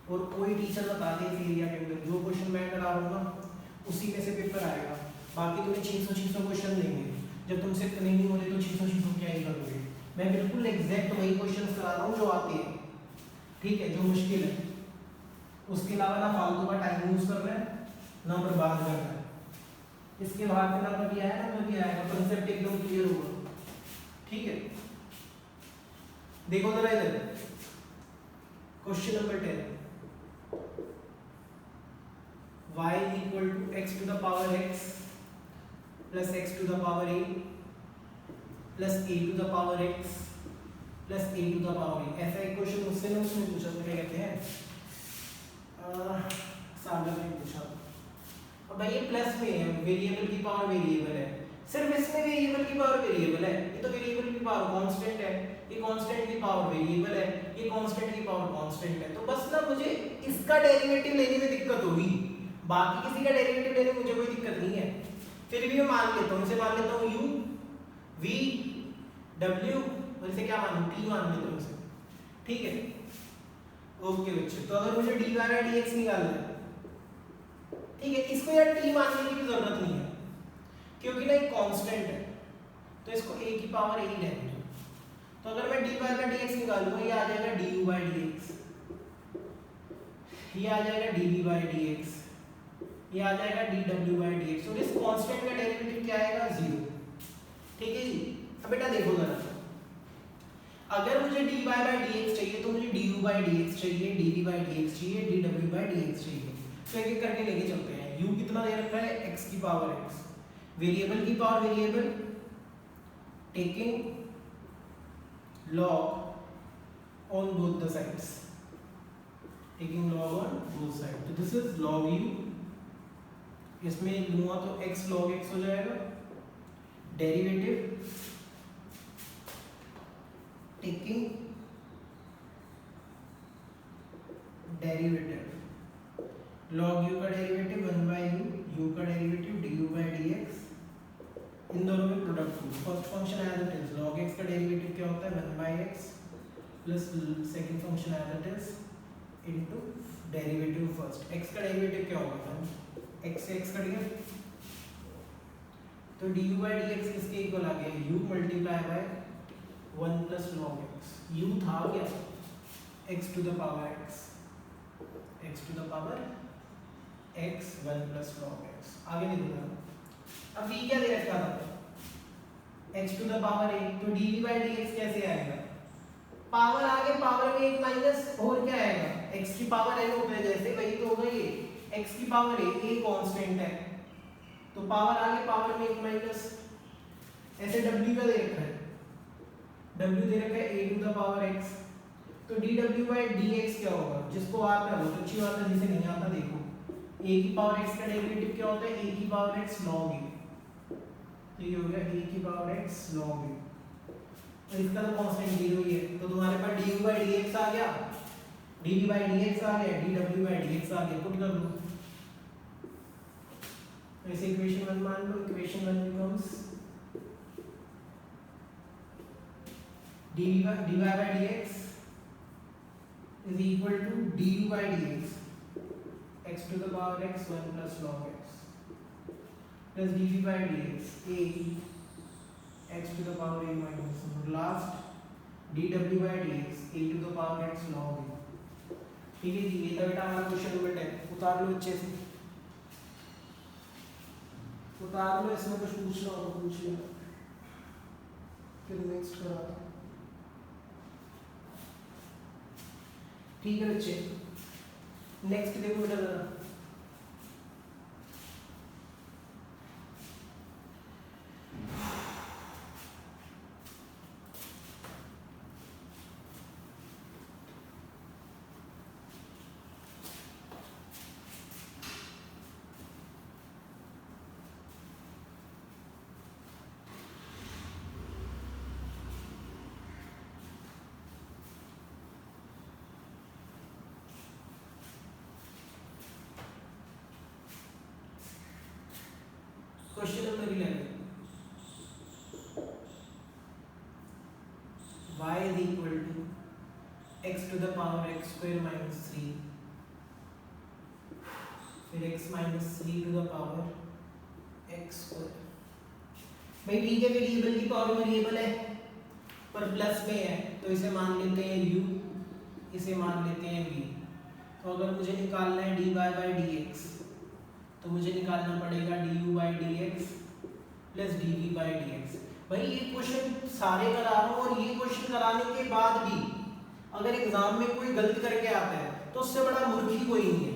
और कोई टीचर बता दे इस एरिया के अंदर जो क्वेश्चन मैं करा रहा हूँ ना उसी में से पेपर आएगा। बाकी तुम्हें 600 क्वेश्चन देंगे, जब तुमसे नहीं हो रहे तो 600 क्या ही करोगे। मैं बिल्कुल एग्जैक्ट वही क्वेश्चन करा रहा हूँ जो आते हैं, ठीक है, जो मुश्किल है। उसके अलावा ना फालतू का टाइम यूज कर रहे हैं ना बर्बाद कर रहे हैं। इसके बाद में ना कभी आया ना कभी आएगा, कंसेप्ट एकदम क्लियर होगा, ठीक है। देखो जरा इधर question number 10, y equal to x to the power x plus x to the power a plus a to the power x plus a to the power a। ऐसा एक क्वेश्चन मुझसे ना उसने पूछा, तो क्या कहते हैं सागर ने पूछा। अब भाई ये प्लस में है, वेरिएबल की पावर वेरिएबल है, सिर्फ इसमें वेरिएबल की पावर वेरिएबल है, ये तो वेरिएबल की पावर कांस्टेंट है, ये कांस्टेंट की पावर वेरिएबल है, ये कांस्टेंट की पावर कांस्टेंट है। तो बस ना मुझे इसका डेरिवेटिव लेने में दिक्कत होगी, बाकी किसी का डेरिवेटिव लेने में मुझे कोई दिक्कत नहीं है। फिर भी मैं मान लेता हूँ, इसे मान लेता हूँ u v w, और इसे क्या मान t मान लेता हूँ इसे, ठीक है। ओके बच्चे, तो अगर मुझे dy बाय dx निकालना है, ठीक है, इसको यार t मानने की भी जरूरत नहीं है क्योंकि ना एक कांस्टेंट है, तो इसको a की पावर a ही रहने दो। तो अगर मैं dy बाय dx निकालूंगा, ये आ जाएगा du बाय dx, ये आ जाएगा dv बाय dx, ये आ जाएगा dw बाय dx, और इस कांस्टेंट का डेरिवेटिव क्या आएगा 0, ठीक है जी। अब बेटा देखो जरा, अगर मुझे dy बाय dx चाहिए तो मुझे du बाय dx चाहिए, dv बाय dx चाहिए, dw बाय dx चाहिए। तो एक एक करके लेके चलते हैं। u कितना दे रखा है, x की पावर x, वेरिएबल की power variable, taking log on both the sides, taking log on both sides, तो दिस इज log u, इसमें लूंगा तो x log x हो जाएगा, derivative taking derivative log u का डेरिवेटिव 1 बाय u, u का derivative du by dx, इन दोनों में प्रोडक्ट हो। First function as it is, log x का डेरिवेटिव क्या होता है 1 by x plus second function as it is into derivative first. x का डेरिवेटिव क्या होगा, x से x कट गया, तो du बाय dx किसके इक्वल आ गया, u multiply bye 1 plus log x। u था क्या, x to the power x, x to the power x 1 plus log x। आगे नहीं दूंगा, अब v क्या दे रखा था, x to the power a, तो dv बाय dx कैसे आएगा, पावर आगे पावर में एक माइनस, और क्या आएगा, x की पावर n होता है जैसे, वही तो होगा ये, x की पावर a कांस्टेंट है, तो पावर आगे पावर में एक माइनस, ऐसे w का दे रखा है, w दे रखा है a to the power x, तो dw बाय dx क्या होगा, जिसको आता है बहुत अच्छी बात है, जिसे नहीं आता देखो, a की पावर x का डेरिवेटिव क्या होता है, a की पावर x log a, तो ये हो गया a की पावर x log a, और इसका तो कांस्टेंट 0 ही है, तो तुम्हारे पास du बाय dx आ गया, dv बाय dx आ गया, dw बाय dx आ गया, पुट कर दो, ऐसे इक्वेशन 1 मान लो, equation 1 becomes dy by dx is equal to du by dx, x to the power x 1 plus log x plus dv by dx a x to the power a minus 1, last dw by dx a to the power x log a। ठीक है जी, ये तो बेटा हमारा question number 10, उतार लो अच्छे से, उतार लो, इसमें कुछ पूछना हो तो पूछ लेना, फिर नेक्स्ट करा। ठीक है बच्चे, नेक्स्ट देखो बेटा जरा, एक्स स्क्वायर माइनस 3, फिर x minus 3 to the power x square. भाई ठीक है, वेरिएबल की पावर वेरिएबल है पर प्लस में है तो इसे मान लेते हैं u, इसे मान लेते हैं v। तो अगर मुझे निकालना है dy बाई dx तो मुझे निकालना पड़ेगा du by dx plus dv by dx। भाई ये क्वेश्चन सारे करा रहा हूँ और ये क्वेश्चन कराने के बाद भी अगर एग्जाम में कोई गलत करके आता है तो उससे बड़ा मूर्ख ही कोई नहीं है।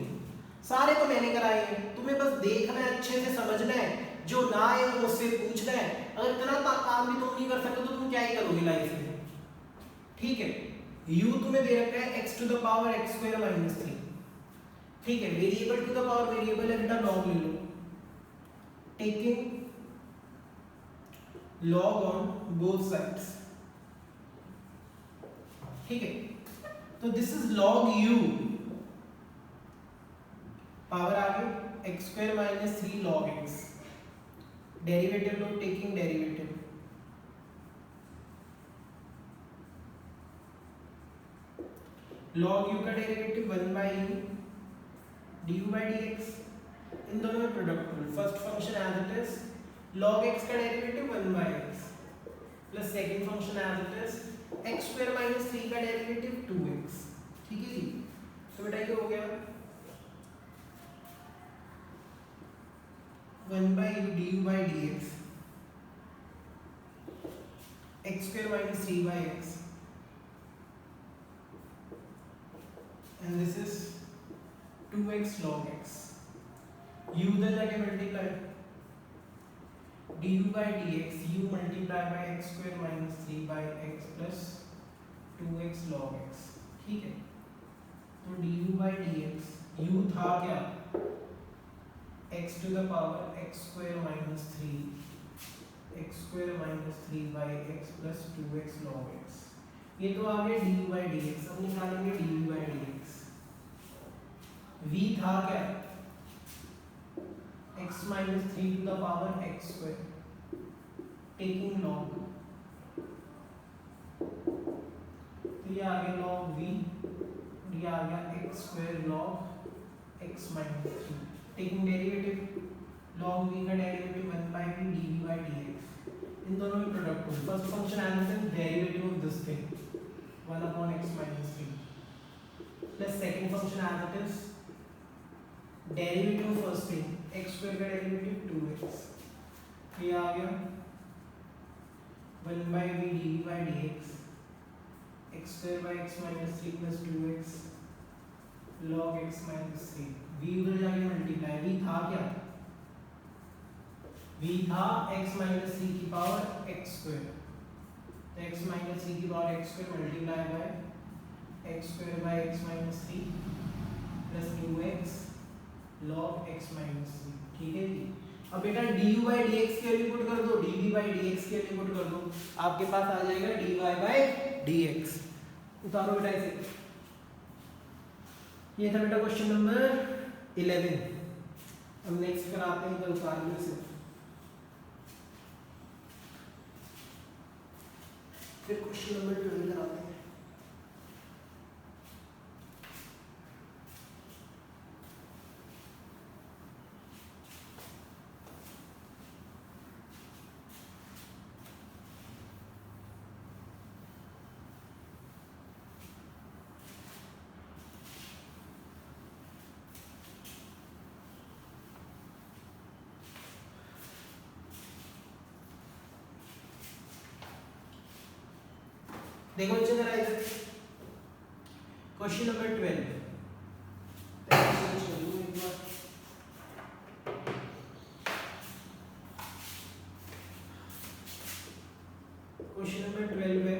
सारे तो मैंने कराए हैं, तुम्हें बस देखना है, अच्छे से समझना है, जो ना आए वो मुझसे पूछना है। अगर इतना काम भी तुम नहीं कर सकते तो तुम क्या ही करोगे लाइफ में। ठीक है, u तुम्हें दे रखा है x to the power x square minus 3। ठीक है, variable to the power variable है बेटा, लॉग ले लो, taking log on both sides. ठीक है, तो दिस इज लॉग u, पावर आ गई X square minus 3 log X. Derivative लो, टेकिंग डेरिवेटिव, लॉग u का derivative 1 by u du by dx। इन दोनों में प्रोडक्ट लो, first function as it is log x का derivative 1 by x plus second function as it is x square minus 3 का derivative 2x। ठीक है जी, तो बेटा ये हो गया 1 by u du by dx x square minus 3 by x, and this is 2x log x। u उधर जाके multiply, du by dx u multiply by x square minus 3 by x plus 2x log x। ठीक है, तो du by dx u था क्या, x to the power x square minus 3 x square minus 3 by x plus 2x log x। ये तो आ गया du by dx। अब निकालेंगे du by dx। v था क्या, x minus 3 to the power x square, taking log, तो ये आ गया log v, ये आ गया x square log x minus 3, taking derivative log v का derivative 1 by v dv by dx। इन दोनों में प्रोडक्ट हो, first function as derivative of this thing 1 upon x minus 3 plus second function as it is derivative of first thing x square का derivative 2x। ये आ गया 1 by v dv by dx x square by x minus 3 plus 2x log x minus 3। v उधर जाके multiply, v था क्या, v था x minus 3 की power x square, तो x minus 3 की power x square multiply by x square by x minus 3 plus 2x log x minus 3। ठीक है जी, अब बेटा du by dx के लिए पुट कर दो, dv by dx के लिए पुट कर दो, आपके पास आ जाएगा dy by dx। उतारो बेटा इसे। ये था बेटा क्वेश्चन नंबर 11। अब नेक्स्ट कराते हैं कल उतारने से, फिर क्वेश्चन नंबर 12 कराते हैं। देखो नीचे जरा इधर, क्वेश्चन नंबर 12। क्वेश्चन नंबर 12 है,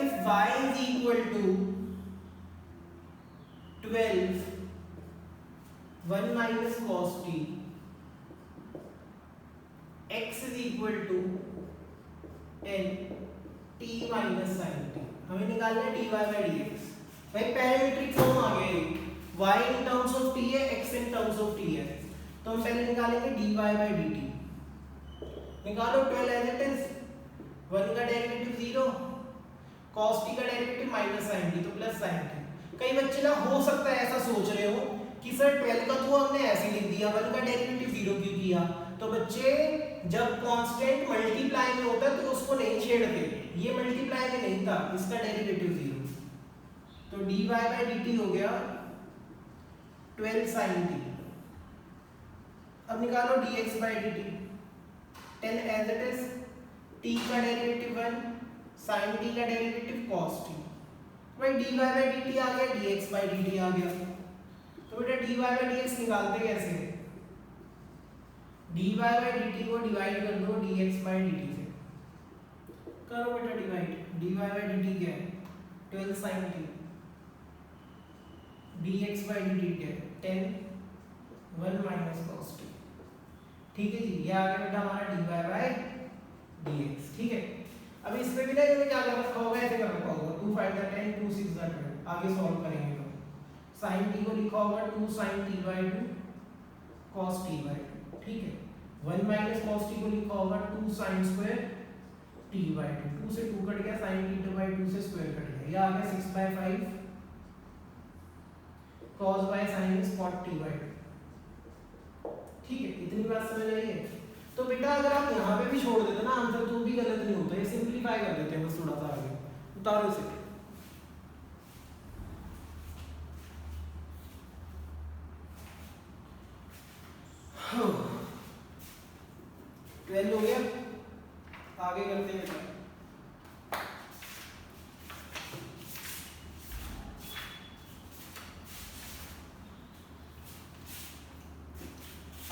if y is equal to 12 1 minus cos t, x is equal to 10 t minus sin t। हमें निकालना है dy by dx। भाई पैरामीट्रिक फॉर्म आ गया है, y in terms of t है, x in terms of t है, तो हम पहले निकालेंगे dy by dt। निकालो 12 as it is, 1 का डेरिवेटिव 0 cos t का डेरिवेटिव माइनस sin t तो प्लस sin t। कई बच्चे ना हो सकता है ऐसा सोच रहे हो कि सर 12 का तो हमने ऐसे लिख दिया, 1 का डेरिवेटिव 0 क्यों किया। तो बच्चे जब कांस्टेंट मल्टीप्लाई में होता है तो उसको नहीं छेड़ते, ये मल्टीप्लाई में नहीं था, इसका डेरिवेटिव 0। तो dy बाय dt हो गया 12 sin t। अब निकालो dx by dt, 10 as it is, t का डेरिवेटिव 1, sin t का डेरिवेटिव cos t। भाई dy बाय dt आ गया, dx बाय dt आ गया। तो बेटा dy बाय dx निकालते कैसे, dy बाय dt को डिवाइड कर दो dx बाय dt से, करो बेटा डिवाइड। dy बाय dt क्या है 12 sin t, dx by dt क्या है 10 1 माइनस cos t। ठीक है जी, ये आ गया बेटा हमारा dy बाय dx। ठीक है, अब इसमें भी ना इन्होंने क्या कर रखा होगा, ऐसे कर रखा होगा 2 5 10 2 6 12। आगे सॉल्व करेंगे तो sin t को लिखा होगा 2 sin t by 2 cos t by 2। ठीक है, 1 माइनस cos t को लिखा होगा 2 sin स्क्वायर t by 2। 2 से 2 कट गया, sin t by 2 से स्क्वायर कट गया, ये आ गया 6 by 5 cos by sin is cot t by 2। ठीक है, इतनी बात समझ आई है। तो बेटा अगर आप यहाँ पे भी छोड़ देते ना आंसर तो भी गलत नहीं होता, ये सिंपलीफाई कर देते हैं बस थोड़ा सा आगे। उतारो इसे, हो 12 हो गया, आगे करते हैं।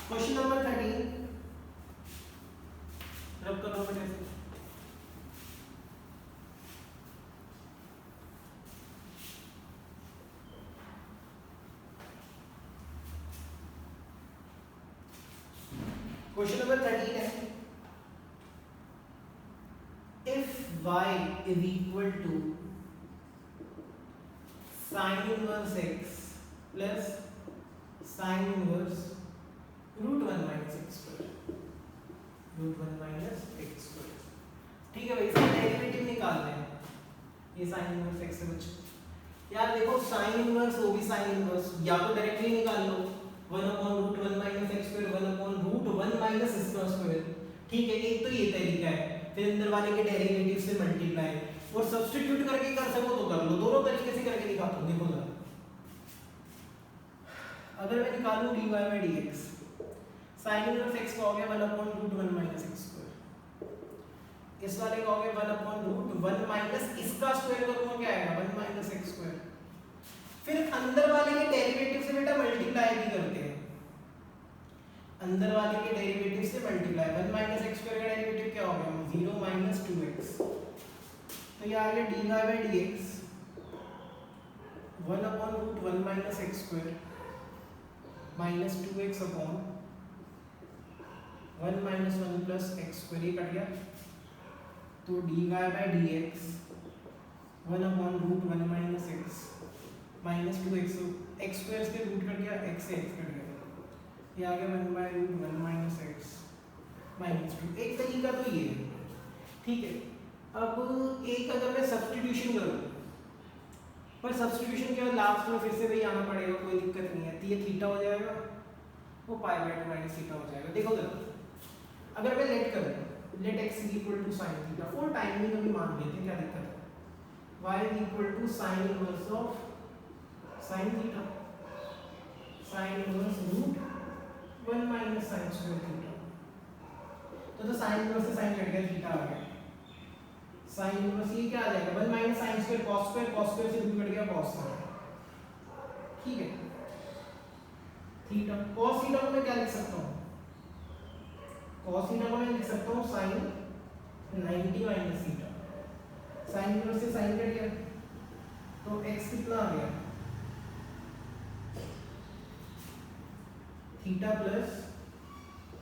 क्वेश्चन नंबर 13 रब करो बेटे से। क्वेश्चन नंबर 13 है, if y is equal to sin inverse x plus sin inverse root 1 minus x square, root 1 minus x square। ठीक है भाई, इसका डेरिवेटिव निकालना है, ये sin inverse x से बच्चे यार देखो sin inverse हो भी sin inverse या तो डायरेक्टली निकाल लो 1 upon root 1 minus x square 1 upon root 1 minus इसका स्क्वायर। ठीक है, एक तो ये तरीका है, फिर अंदर वाले के डेरिवेटिव से मल्टीप्लाई और सब्स्टिट्यूट करके कर सको तो कर लो, दोनों तरीके से करके दिखाता हूं। देखो जरा, अगर मैं निकालूं dy by dx, sin inverse x का हो गया 1 upon root 1 minus x square, इस वाले का हो गया 1 upon root 1 minus इसका स्क्वायर करूंगा क्या आएगा 1 minus x square। फिर अंदर वाले के डेरिवेटिव से बेटा मल्टीप्लाई भी करते हैं, अंदर वाले के डेरिवेटिव से मल्टीप्लाई, 1 माइनस x स्क्वायर का डेरिवेटिव क्या हो गया 0 माइनस 2x। तो ये आ गया dy by dx 1 upon root 1 minus x square minus 2x upon 1 minus 1 plus x square, ये कट गया। तो dy by dx 1 upon root 1 minus x minus 2x, x square से रूट कट गया, x से x cut गया, ये आ गया 1 by root 1 minus x minus 2। एक तरीका तो ये है। ठीक है, अब एक अगर मैं सब्स्टिट्यूशन करूं, पर सब्स्टिट्यूशन के बाद लास्ट में फिर से वही आना पड़ेगा, कोई दिक्कत नहीं है। तो ये थीटा हो जाएगा, वो पाई बाय 2 माइनस थीटा हो जाएगा। देखो जरा, अगर मैं लेट करूं let x is equal to sin theta, full timing अभी मान लेते हैं, क्या दिक्कत है। y is equal to sin inverse of sin theta, sin inverse root 1 minus sin square theta. तो sin इनवर्स से sin कट गया, थीटा आ गया। sin इनवर्स ये क्या आ जाएगा 1 minus sin square cos square, cos square से रूट कट गया cos स्क्वायर। ठीक है, थीटा cos थीटा को मैं क्या लिख सकता हूँ, cos थीटा को मैं लिख सकता हूँ sin 90 minus theta. sin inverse से sin कट गया तो x कितना आ गया theta plus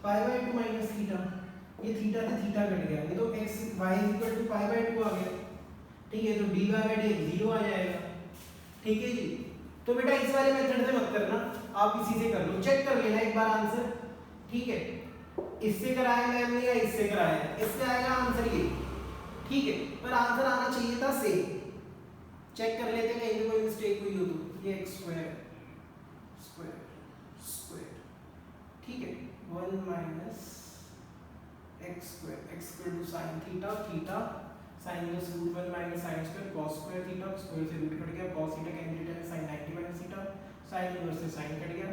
pi by 2 minus theta, ये थीटा से थीटा कट गया, ये तो x y equal to pi by 2 आ गया। ठीक है, तो dy बाय dx 0 आ जाएगा। ठीक है जी, तो बेटा इस वाले मेथड से मत करना, आप इसी से कर लो, चेक कर लेना एक बार आंसर। ठीक है, इससे कराया मैम ने या इससे कराया, इससे आएगा आंसर ये। ठीक है, पर आंसर आना चाहिए था सेम। चेक कर लेते हैं कहीं पे कोई मिस्टेक हुई हो तो। ये x स्क्वायर स्क्वायर स्क्वायर, ठीक है, 1 minus x square to sine theta, theta sine inverse root 1 minus sine square cos square theta, square से रूट कट गया, कॉस थीटा कैंसिल है sine 90 minus theta, sine inverse से sine cut गया,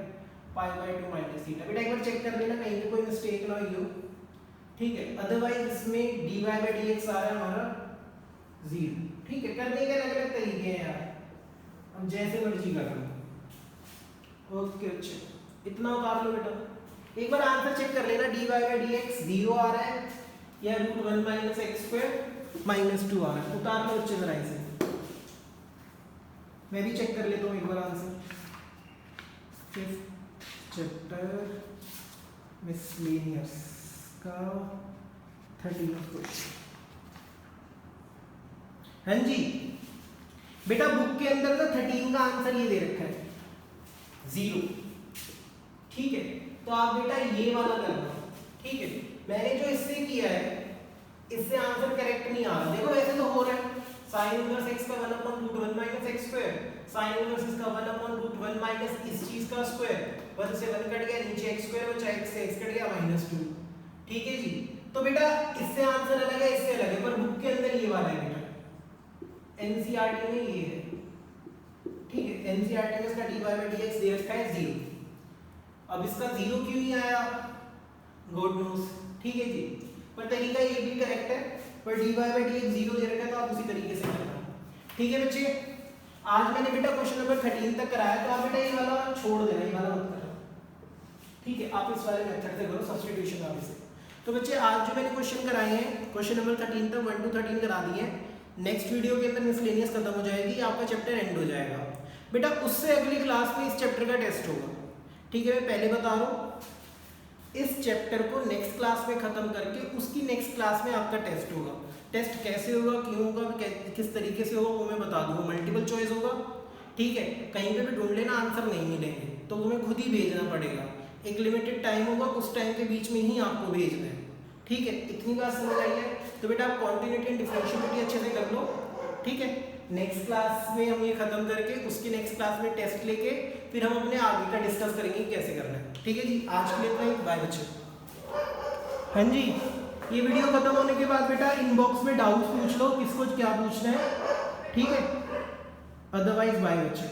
pi by 2 minus theta. बेटा एक बार check कर लेना कहीं पे कोई मिस्टेक ना हुई हो, ठीक है, अदरवाइज इसमें dy बाय dx आ रहा है हमारा 0, ठीक है। करने के अलग अलग तरीके हैं यार, हम जैसे मर्जी कर लो। ओके अच्छा, इतना उतार लो बेटा। एक बार आंसर चेक कर लेना, dy बाय dx 0 आ रहा है या root 1 minus x square minus 2 आ रहा है। उतार लो अच्छे तरह से, मैं भी चेक कर लेता हूँ एक बार आंसर। फिफ्थ चैप्टर मिसलेनियस का 13 क्वेश्चन। हाँ जी बेटा, बुक के अंदर ना 13 का आंसर ये दे रखा है 0, ठीक है। तो आप बेटा ये वाला करना, ठीक है। मैंने जो इससे किया है इससे आंसर करेक्ट नहीं आ रहा, देखो वैसे तो हो रहा है sin इनवर्स x का 1 upon root 1 minus x square, sin inverse इसका 1 अपॉन रूट 1 माइनस इस चीज का स्क्वायर, 1 से 1 कट गया, नीचे x स्क्वायर बचा, x से x कट गया -2, ठीक है जी। तो बेटा इससे आंसर अलग है, इससे अलग है, पर बुक के अंदर ये वाला है बेटा, एनसीईआरटी में ये है, ठीक है। एनसीईआरटी में इसका dy बाय dx दे रखा है 0। अब इसका 0 क्यों नहीं आया, गॉड नोस, ठीक है जी। पर तरीका ये भी करेक्ट है, पर dy बाय dx 0 दे रखा है तो आप उसी तरीके से करना, ठीक है बच्चे। आज मैंने बेटा क्वेश्चन नंबर 13 तक कराया, तो आप बेटा ये वाला छोड़ देना, ये वाला मत करना, ठीक है। आप इस वाले मेथड से करो सब्स्टिट्यूशन वाले से। तो बच्चे आज जो मैंने क्वेश्चन कराए हैं, क्वेश्चन नंबर 13 तक 1 to 13 करा दिए हैं। नेक्स्ट वीडियो के अंदर मिसलेनियस खत्म हो जाएगी, आपका चैप्टर एंड हो जाएगा बेटा। उससे अगली क्लास में इस चैप्टर का टेस्ट होगा, ठीक है। मैं पहले बता रहा हूँ, इस चैप्टर को नेक्स्ट क्लास में खत्म करके उसकी नेक्स्ट क्लास में आपका टेस्ट होगा। टेस्ट कैसे होगा, क्यों होगा, किस तरीके से होगा वो मैं बता दूंगा। मल्टीपल चॉइस होगा, ठीक है। कहीं पे भी ढूंढ लेना, आंसर नहीं मिलेंगे तो तुम्हें खुद ही भेजना पड़ेगा। एक लिमिटेड टाइम होगा, उस टाइम के बीच में ही आपको भेजना है, ठीक है। इतनी बात समझ आई है? तो बेटा आप कॉन्टिन्यूटी एंड डिफरेंशिएबिलिटी अच्छे से कर लो, ठीक है। नेक्स्ट क्लास में हम ये खत्म करके उसकी नेक्स्ट क्लास में टेस्ट लेके फिर हम अपने आगे का डिस्कस करेंगे कैसे करना है, ठीक है जी। आज के लिए इतना ही, बाय बच्चे। हाँ जी, ये वीडियो खत्म होने के बाद बेटा इनबॉक्स में डाउट्स पूछ लो, किसको क्या पूछना है, ठीक है। अदरवाइज बाय बच्चे।